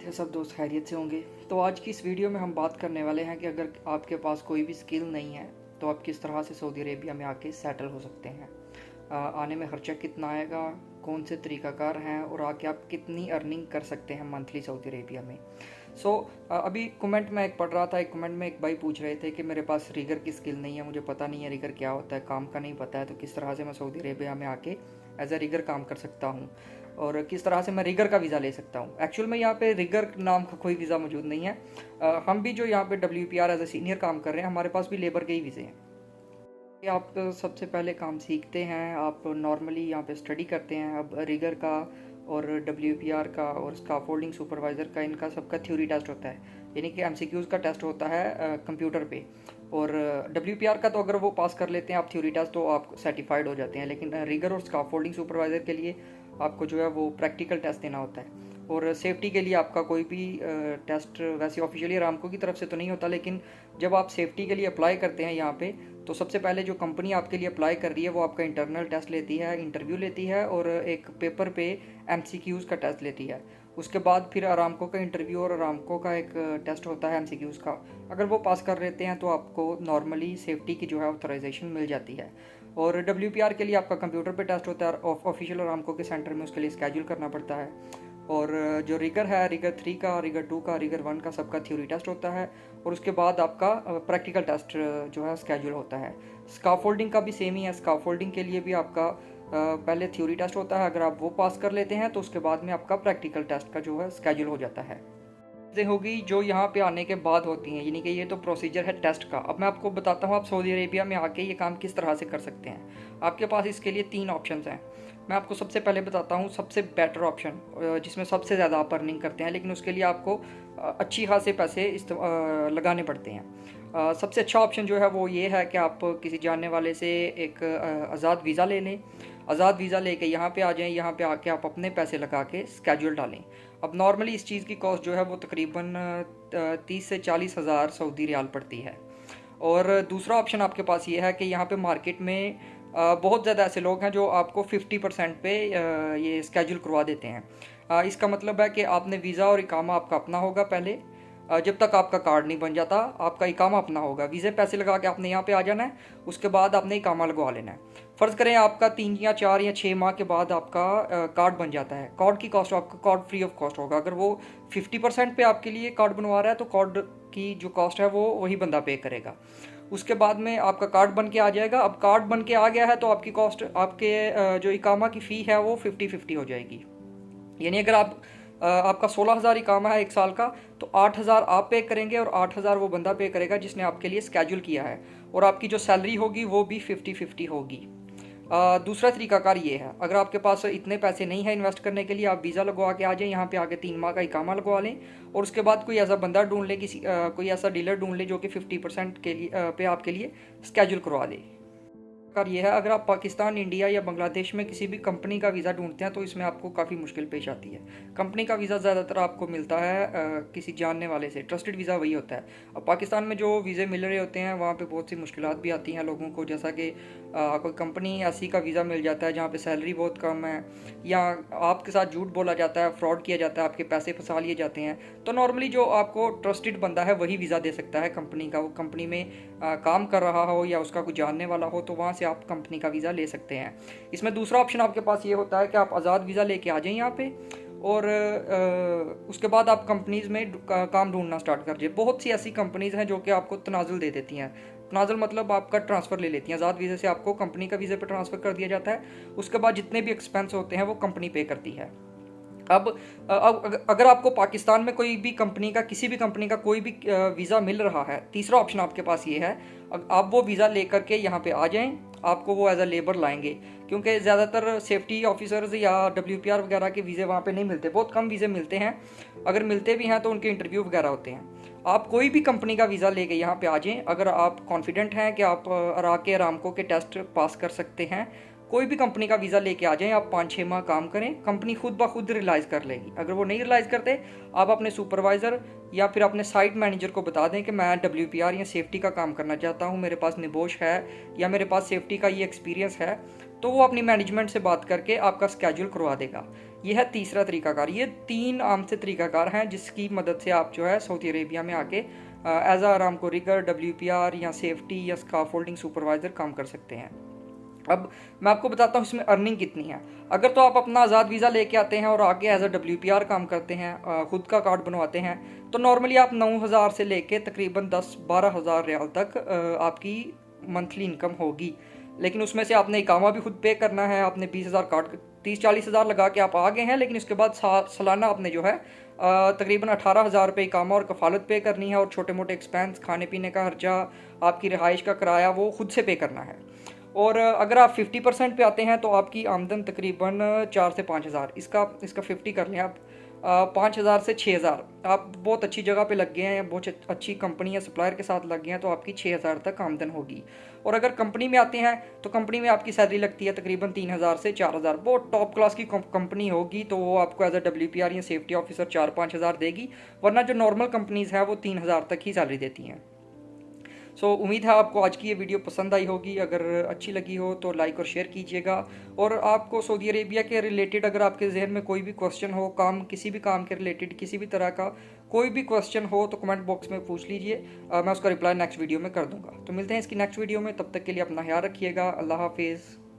थे सब दोस्त खैरियत से होंगे। तो आज की इस वीडियो में हम बात करने वाले हैं कि अगर आपके पास कोई भी स्किल नहीं है तो आप किस तरह से सऊदी अरेबिया में आके सेटल हो सकते हैं। आने में खर्चा कितना आएगा, कौन से तरीक़ाकार हैं और आके आप कितनी अर्निंग कर सकते हैं मंथली सऊदी अरेबिया में। अभी कमेंट में एक पढ़ रहा था, एक कमेंट में एक भाई पूछ रहे थे कि मेरे पास रिगर की स्किल नहीं है, मुझे पता नहीं है रिगर क्या होता है, काम का नहीं पता है, तो किस तरह से मैं सऊदी अरेबिया में आके एज ए रिगर काम कर सकता हूँ और किस तरह से मैं रिगर का वीज़ा ले सकता हूँ। एक्चुअल में यहाँ पे रिगर नाम का कोई वीज़ा मौजूद नहीं है। हम भी जो यहाँ पे WPR एज ए सीनियर काम कर रहे हैं, हमारे पास भी लेबर के ही वीज़े हैं। आप सबसे पहले काम सीखते हैं, आप नॉर्मली यहाँ पे स्टडी करते हैं। अब रिगर का और WPR का और स्काफोल्डिंग सुपरवाइज़र का, इनका सबका थ्योरी टेस्ट होता है, यानी कि MCQs का टेस्ट होता है कंप्यूटर पे। और WPR का तो अगर वो पास कर लेते हैं आप थ्योरी टेस्ट तो आप सर्टिफाइड हो जाते हैं, लेकिन रिगर और स्काफोल्डिंग सुपरवाइज़र के लिए आपको जो है वो प्रैक्टिकल टेस्ट देना होता है। और सेफ्टी के लिए आपका कोई भी टेस्ट वैसे ऑफिशियली अरामको की तरफ से तो नहीं होता, लेकिन जब आप सेफ्टी के लिए अप्लाई करते हैं यहाँ पे तो सबसे पहले जो कंपनी आपके लिए अप्लाई कर रही है वो आपका इंटरनल टेस्ट लेती है, इंटरव्यू लेती है और एक पेपर पे MCQs का टेस्ट लेती है। उसके बाद फिर अरामको का इंटरव्यू और अरामको का एक टेस्ट होता है MCQs का। अगर वो पास कर लेते हैं तो आपको नॉर्मली सेफ्टी की जो है ऑथराइजेशन मिल जाती है। और WPR के लिए आपका कंप्यूटर पे टेस्ट होता है ऑफिशियल अरामको के सेंटर में, उसके लिए स्केड्यूल करना पड़ता है। और जो रिगर है, रिगर 3 का, रिगर 2 का, रिगर 1 का, सबका थ्योरी टेस्ट होता है और उसके बाद आपका प्रैक्टिकल टेस्ट जो है स्केड्यूल होता है। स्काफोल्डिंग का भी सेम ही है। स्काफोल्डिंग के लिए भी आपका पहले थ्योरी टेस्ट होता है, अगर आप वो पास कर लेते हैं तो उसके बाद में आपका प्रैक्टिकल टेस्ट का जो है स्केड्यूल हो जाता है। चीज़ें होगी जो यहाँ पे आने के बाद होती हैं, यानी कि ये तो प्रोसीजर है टेस्ट का। अब मैं आपको बताता हूँ आप सऊदी अरेबिया में आके ये काम किस तरह से कर सकते हैं। आपके पास इसके लिए 3 ऑप्शंस हैं। मैं आपको सबसे पहले बताता हूँ सबसे बेटर ऑप्शन, जिसमें सबसे ज़्यादा आप अर्निंग करते हैं, लेकिन उसके लिए आपको अच्छी खासे पैसे लगाने पड़ते हैं। सबसे अच्छा ऑप्शन जो है वो ये है कि आप किसी जानने वाले से एक आज़ाद वीज़ा ले लें। आज़ाद वीज़ा लेके यहाँ पे आ जाएं, यहाँ पे आके आप अपने पैसे लगा के स्केड्यूल डालें। अब नॉर्मली इस चीज़ की कॉस्ट जो है वो तकरीबन 30 से 40 हज़ार सऊदी रियाल पड़ती है। और दूसरा ऑप्शन आपके पास ये है कि यहाँ पे मार्केट में बहुत ज़्यादा ऐसे लोग हैं जो आपको 50% पे ये स्केड्यूल करवा देते हैं। इसका मतलब है कि आपने वीज़ा और इकामा आपका अपना होगा पहले, जब तक आपका कार्ड नहीं बन जाता आपका इकामा अपना होगा। वीज़े पैसे लगा के आपने यहाँ पे आ जाना है, उसके बाद आपने इकामा लगवा लेना है। फ़र्ज़ करें आपका 3 या 4 या 6 माह के बाद आपका कार्ड बन जाता है। कार्ड की कॉस्ट, आपका कार्ड फ्री ऑफ कॉस्ट होगा। अगर वो 50% पे आपके लिए कार्ड बनवा रहा है तो कार्ड की जो कॉस्ट है वो वही बंदा पे करेगा। उसके बाद में आपका कार्ड बन के आ जाएगा। अब कार्ड बन के आ गया है तो आपकी कॉस्ट, आपके जो इकामा की फ़ी है वो 50-50 हो जाएगी। यानी अगर आपका 16,000 इकामा है 1 साल का, तो 8,000 आप पे करेंगे और 8,000 वो बंदा पे करेगा जिसने आपके लिए स्केड्यूल किया है। और आपकी जो सैलरी होगी वो भी 50-50 होगी। दूसरा तरीकाकार ये है, अगर आपके पास इतने पैसे नहीं है इन्वेस्ट करने के लिए, आप वीज़ा लगवा के आ जाएं, यहाँ पे आके 3 माह का इकामा लगवा लें और उसके बाद कोई ऐसा बंदा ढूंढ लें, कोई ऐसा डीलर ढूंढ लें जो कि 50% के लिए पे आपके लिए स्केड्यूल करवा दे। कर ये है, अगर आप पाकिस्तान, इंडिया या बांग्लादेश में किसी भी कंपनी का वीज़ा ढूंढते हैं तो इसमें आपको काफ़ी मुश्किल पेश आती है। कंपनी का वीज़ा ज़्यादातर आपको मिलता है किसी जानने वाले से, ट्रस्टेड वीज़ा वही होता है। अब पाकिस्तान में जो वीज़े मिल रहे होते हैं वहाँ पे बहुत सी मुश्किलात भी आती हैं लोगों को, जैसा कि कोई कंपनी ऐसी का वीज़ा मिल जाता है जहाँ पर सैलरी बहुत कम है, या आपके साथ झूठ बोला जाता है, फ्रॉड किया जाता है, आपके पैसे फंसा लिए जाते हैं। तो नॉर्मली जो आपको ट्रस्टेड बंदा है वही वीज़ा दे सकता है कंपनी का, वो कंपनी में काम कर रहा हो या उसका कोई जानने वाला हो, तो वहाँ से आप कंपनी का वीज़ा ले सकते हैं। इसमें दूसरा ऑप्शन आपके पास ये होता है कि आप आज़ाद वीज़ा लेके आ जाएं यहाँ पे और उसके बाद आप कंपनीज़ में काम ढूंढना स्टार्ट कर जाए। बहुत सी ऐसी कंपनीज़ हैं जो कि आपको तनाजुल दे देती हैं। तनाजुल मतलब आपका ट्रांसफ़र ले लेती हैं। आज़ाद वीज़े से आपको कंपनी का वीज़े पर ट्रांसफ़र कर दिया जाता है, उसके बाद जितने भी एक्सपेंस होते हैं वो कंपनी पे करती है। अब अगर आपको पाकिस्तान में कोई भी कंपनी का, किसी भी कंपनी का कोई भी वीज़ा मिल रहा है, तीसरा ऑप्शन आपके पास ये है, आप वो वीज़ा लेकर के यहाँ पे आ जाएं, आपको वो एज अ लेबर लाएंगे, क्योंकि ज़्यादातर सेफ्टी ऑफिसर्स या WPR वगैरह के वीज़े वहाँ पे नहीं मिलते, बहुत कम वीज़े मिलते हैं। अगर मिलते भी हैं तो उनके इंटरव्यू वगैरह होते हैं। आप कोई भी कंपनी का वीज़ा लेके यहाँ पे आ जाएं, अगर आप कॉन्फिडेंट हैं कि आप आरामको के टेस्ट पास कर सकते हैं, कोई भी कंपनी का वीज़ा लेके आ जाएं, आप 5-6 माह काम करें, कंपनी खुद ब खुद रियलाइज़ कर लेगी। अगर वो नहीं रियलाइज़ करते, आप अपने सुपरवाइज़र या फिर अपने साइट मैनेजर को बता दें कि मैं WPR या सेफ्टी का काम करना चाहता हूँ, मेरे पास निबोश है या मेरे पास सेफ्टी का ये एक्सपीरियंस है, तो वो अपनी मैनेजमेंट से बात करके आपका स्केड्यूल करवा देगा। ये है तीसरा तरीकाकार। ये 3 आम से तरीकाकार हैं जिसकी मदद से आप जो है सऊदी अरेबिया में आके एज आ आरामको रिगर, WPR या सेफ्टी या स्काफोल्डिंग सुपरवाइज़र काम कर सकते हैं। अब मैं आपको बताता हूँ इसमें अर्निंग कितनी है। अगर तो आप अपना आज़ाद वीज़ा लेके आते हैं और आगे एज अ WPR काम करते हैं, खुद का कार्ड बनवाते हैं, तो नॉर्मली आप 9,000 से लेके तकरीबन 10-12 हज़ार रियाल तक आपकी मंथली इनकम होगी। लेकिन उसमें से आपने इकामा भी खुद पे करना है। आपने 20,000 काट 30-40 हज़ार लगा के आप आ गए हैं, लेकिन उसके बाद सालाना आपने जो है तकरीबन 18,000 रुपये इकामा और कफालत पे करनी है, और छोटे मोटे एक्सपेंस, खाने पीने का खर्चा, आपकी रिहाइश का किराया, वो खुद से पे करना है। और अगर आप 50% पे आते हैं तो आपकी आमदन तकरीबन 4 से 5 हज़ार, इसका 50 कर लें आप, 5,000 से 6,000। आप बहुत अच्छी जगह पे लग गए हैं, बहुत अच्छी कंपनी या सप्लायर के साथ लग गए हैं, तो आपकी 6,000 तक आमदन होगी। और अगर कंपनी में आते हैं तो कंपनी में आपकी सैलरी लगती है तकरीबन 3,000 से 4,000। बहुत टॉप क्लास की कंपनी होगी तो वो आपको एज अ WPR या सेफ्टी ऑफिसर 4-5 हज़ार देगी, वरना जो नॉर्मल कंपनीज़ हैं वो 3,000 तक ही सैलरी देती हैं। उम्मीद है आपको आज की ये वीडियो पसंद आई होगी। अगर अच्छी लगी हो तो लाइक और शेयर कीजिएगा। और आपको सऊदी अरेबिया के रिलेटेड अगर आपके जहन में कोई भी क्वेश्चन हो, किसी भी काम के रिलेटेड किसी भी तरह का कोई भी क्वेश्चन हो, तो कमेंट बॉक्स में पूछ लीजिए, मैं उसका रिप्लाई नेक्स्ट वीडियो में कर दूंगा। तो मिलते हैं इसकी नेक्स्ट वीडियो में, तब तक के लिए अपना ख्याल रखिएगा। अल्लाह हाफिज़।